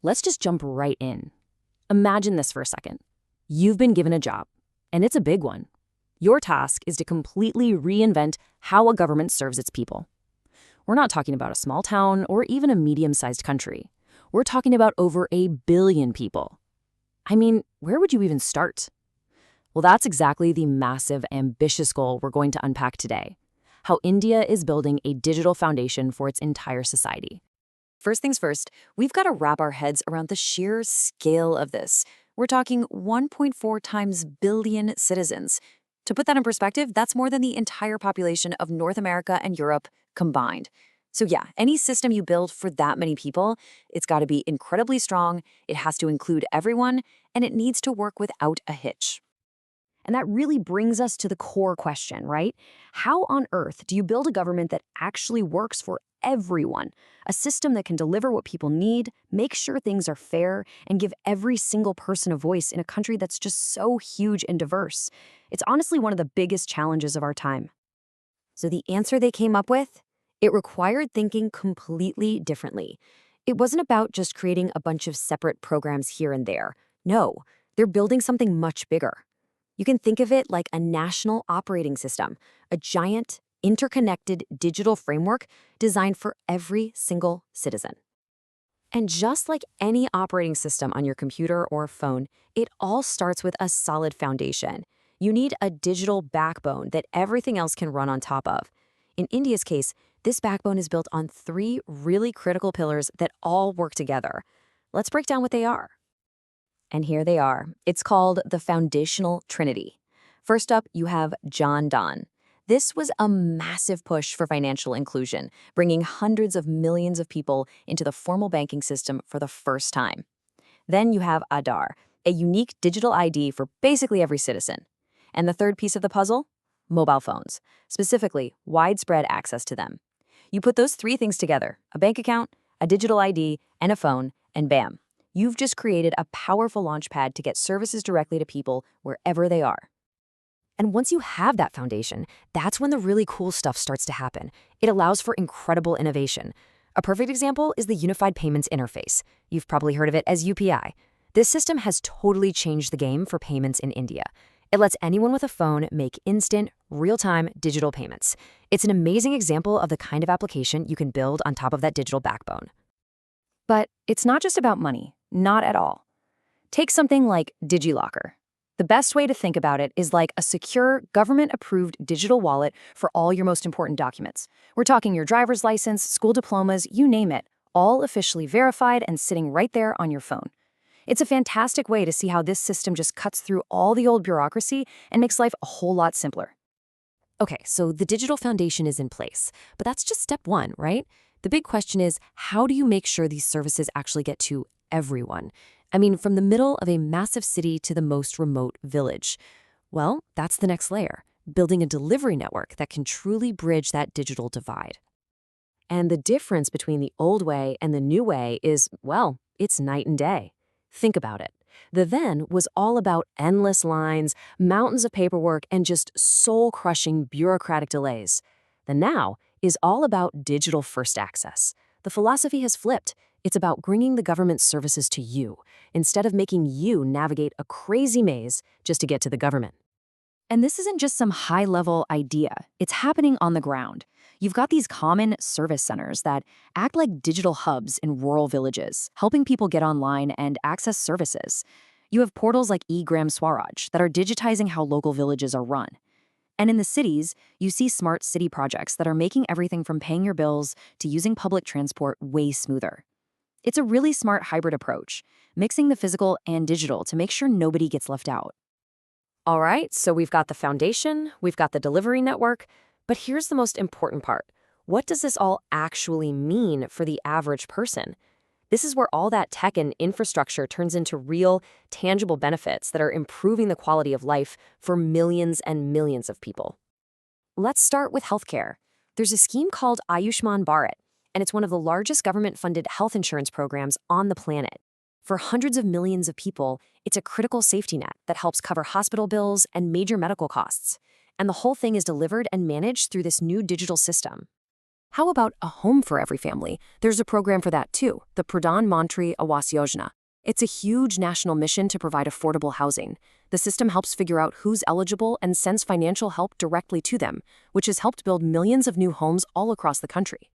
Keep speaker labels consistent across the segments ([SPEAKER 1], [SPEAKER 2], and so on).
[SPEAKER 1] Let's just jump right in. Imagine this for a second. You've been given a job, and it's a big one. Your task is to completely reinvent how a government serves its people. We're not talking about a small town or even a medium-sized country. We're talking about over 1 billion people. I mean, where would you even start? Well, that's exactly the massive, ambitious goal we're going to unpack today. How India is building a digital foundation for its entire society. First things first, we've got to wrap our heads around the sheer scale of this. We're talking 1.4 times billion citizens. To put that in perspective, that's more than the entire population of North America and Europe combined. So yeah, any system you build for that many people, it's got to be incredibly strong, it has to include everyone, and it needs to work without a hitch. And that really brings us to the core question, right? How on earth do you build a government that actually works for everyone? A system that can deliver what people need, make sure things are fair, and give every single person a voice in a country that's just so huge and diverse. It's honestly one of the biggest challenges of our time. So the answer they came up with? It required thinking completely differently. It wasn't about just creating a bunch of separate programs here and there. No, they're building something much bigger. You can think of it like a national operating system, a giant, interconnected digital framework designed for every single citizen. And just like any operating system on your computer or phone, it all starts with a solid foundation. You need a digital backbone that everything else can run on top of. In India's case, this backbone is built on 3 really critical pillars that all work together. Let's break down what they are. And here they are. It's called the Foundational Trinity. First up, you have Jan Dhan. This was a massive push for financial inclusion, bringing hundreds of millions of people into the formal banking system for the first time. Then you have Aadhaar, a unique digital ID for basically every citizen. And the third piece of the puzzle? Mobile phones, specifically widespread access to them. You put those 3 things together, a bank account, a digital ID, and a phone, and bam. You've just created a powerful launchpad to get services directly to people wherever they are. And once you have that foundation, that's when the really cool stuff starts to happen. It allows for incredible innovation. A perfect example is the Unified Payments Interface. You've probably heard of it as UPI. This system has totally changed the game for payments in India. It lets anyone with a phone make instant, real-time digital payments. It's an amazing example of the kind of application you can build on top of that digital backbone. But it's not just about money. Not at all. Take something like DigiLocker. The best way to think about it is like a secure, government-approved digital wallet for all your most important documents. We're talking your driver's license, school diplomas, you name it, all officially verified and sitting right there on your phone. It's a fantastic way to see how this system just cuts through all the old bureaucracy and makes life a whole lot simpler. Okay, so the digital foundation is in place, but that's just step 1, right? The big question is, how do you make sure these services actually get to everyone? I mean, from the middle of a massive city to the most remote village. Well, that's the next layer, building a delivery network that can truly bridge that digital divide. And the difference between the old way and the new way is, well, it's night and day. Think about it. The then was all about endless lines, mountains of paperwork, and just soul-crushing bureaucratic delays. The now is all about digital-first access. The philosophy has flipped. It's about bringing the government services to you, instead of making you navigate a crazy maze just to get to the government. And this isn't just some high-level idea. It's happening on the ground. You've got these common service centers that act like digital hubs in rural villages, helping people get online and access services. You have portals like eGram Swaraj that are digitizing how local villages are run. And in the cities, you see smart city projects that are making everything from paying your bills to using public transport way smoother. It's a really smart hybrid approach, mixing the physical and digital to make sure nobody gets left out. All right, so we've got the foundation, we've got the delivery network, but here's the most important part. What does this all actually mean for the average person? This is where all that tech and infrastructure turns into real, tangible benefits that are improving the quality of life for millions and millions of people. Let's start with healthcare. There's a scheme called Ayushman Bharat, and it's one of the largest government-funded health insurance programs on the planet. For hundreds of millions of people, it's a critical safety net that helps cover hospital bills and major medical costs. And the whole thing is delivered and managed through this new digital system. How about a home for every family? There's a program for that too, the Pradhan Mantri Awas Yojana. It's a huge national mission to provide affordable housing. The system helps figure out who's eligible and sends financial help directly to them, which has helped build millions of new homes all across the country.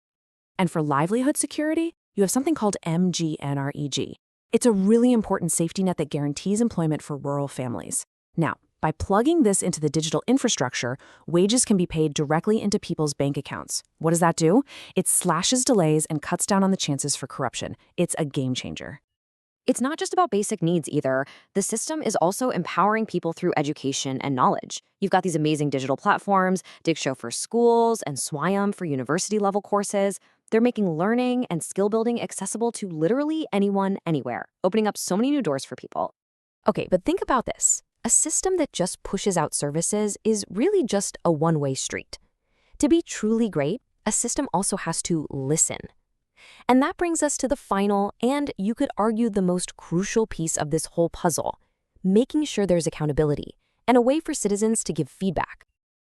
[SPEAKER 1] And for livelihood security, you have something called MGNREG. It's a really important safety net that guarantees employment for rural families. Now, by plugging this into the digital infrastructure, wages can be paid directly into people's bank accounts. What does that do? It slashes delays and cuts down on the chances for corruption. It's a game changer.
[SPEAKER 2] It's not just about basic needs either. The system is also empowering people through education and knowledge. You've got these amazing digital platforms, Diksho for schools and Swayam for university-level courses. They're making learning and skill building accessible to literally anyone, anywhere, opening up so many new doors for people.
[SPEAKER 1] Okay, but think about this. A system that just pushes out services is really just a one-way street. To be truly great, a system also has to listen. And that brings us to the final, and you could argue the most crucial piece of this whole puzzle, making sure there's accountability and a way for citizens to give feedback.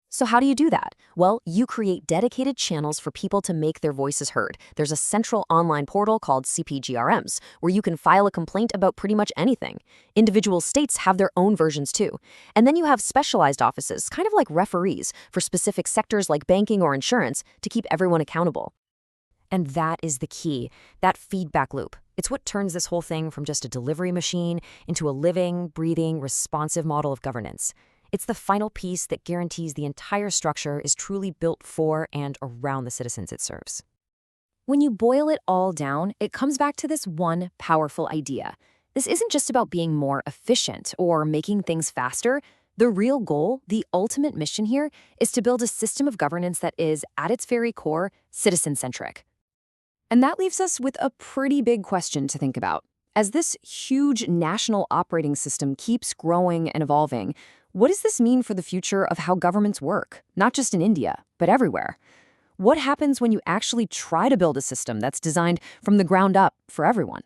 [SPEAKER 1] So how do you do that? Well, you create dedicated channels for people to make their voices heard. There's a central online portal called CPGRMs, where you can file a complaint about pretty much anything. Individual states have their own versions too. And then you have specialized offices, kind of like referees, for specific sectors like banking or insurance to keep everyone accountable. And that is the key, that feedback loop. It's what turns this whole thing from just a delivery machine into a living, breathing, responsive model of governance. It's the final piece that guarantees the entire structure is truly built for and around the citizens it serves. When you boil it all down, it comes back to this one powerful idea. This isn't just about being more efficient or making things faster. The real goal, the ultimate mission here, is to build a system of governance that is, at its very core, citizen-centric. And that leaves us with a pretty big question to think about. As this huge national operating system keeps growing and evolving, what does this mean for the future of how governments work? Not just in India, but everywhere. What happens when you actually try to build a system that's designed from the ground up for everyone?